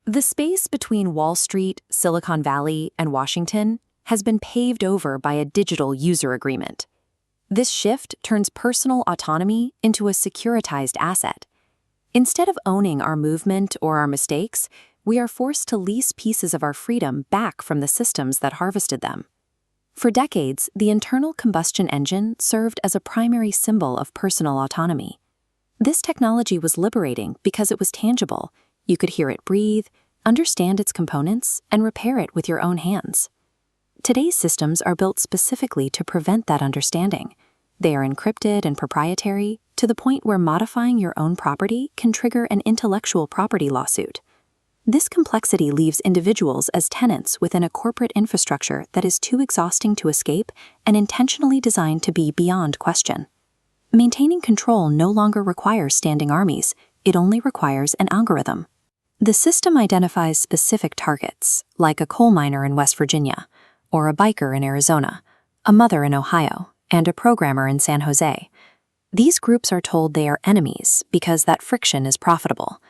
The space between Wall Street, Silicon Valley, and Washington has been paved over by a digital user agreement. This shift turns personal autonomy into a securitized asset. Instead of owning our movement or our mistakes, we are forced to lease pieces of our freedom back from the systems that harvested them. For decades, the internal combustion engine served as a primary symbol of personal autonomy. This technology was liberating because it was tangible. You could hear it breathe, understand its components, and repair it with your own hands. Today's systems are built specifically to prevent that understanding. They are encrypted and proprietary to the point where modifying your own property can trigger an intellectual property lawsuit. This complexity leaves individuals as tenants within a corporate infrastructure that is too exhausting to escape and intentionally designed to be beyond question. Maintaining control no longer requires standing armies, it only requires an algorithm. The system identifies specific targets, like a coal miner in West Virginia, or a biker in Arizona, a mother in Ohio, and a programmer in San Jose. These groups are told they are enemies because that friction is profitable.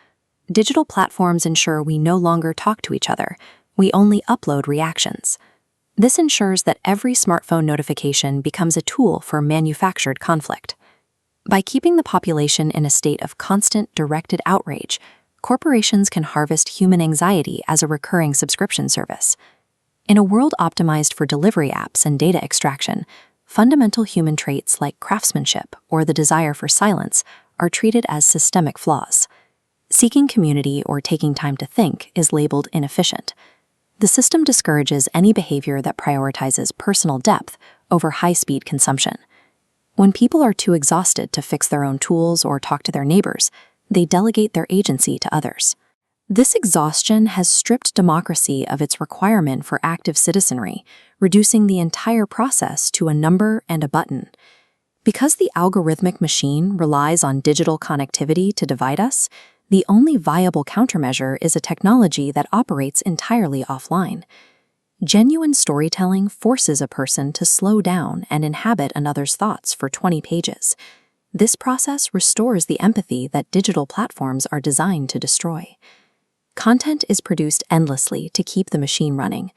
Digital platforms ensure we no longer talk to each other, we only upload reactions. This ensures that every smartphone notification becomes a tool for manufactured conflict. By keeping the population in a state of constant directed outrage, corporations can harvest human anxiety as a recurring subscription service. In a world optimized for delivery apps and data extraction, fundamental human traits like craftsmanship or the desire for silence are treated as systemic flaws. Seeking community or taking time to think is labeled inefficient. The system discourages any behavior that prioritizes personal depth over high-speed consumption. When people are too exhausted to fix their own tools or talk to their neighbors, they delegate their agency to others. This exhaustion has stripped democracy of its requirement for active citizenry, reducing the entire process to a number and a button. Because the algorithmic machine relies on digital connectivity to divide us, the only viable countermeasure is a technology that operates entirely offline. Genuine storytelling forces a person to slow down and inhabit another's thoughts for 20 pages. This process restores the empathy that digital platforms are designed to destroy. Content is produced endlessly to keep the machine running.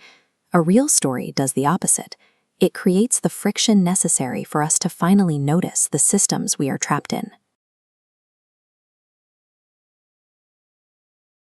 A real story does the opposite. It creates the friction necessary for us to finally notice the systems we are trapped in.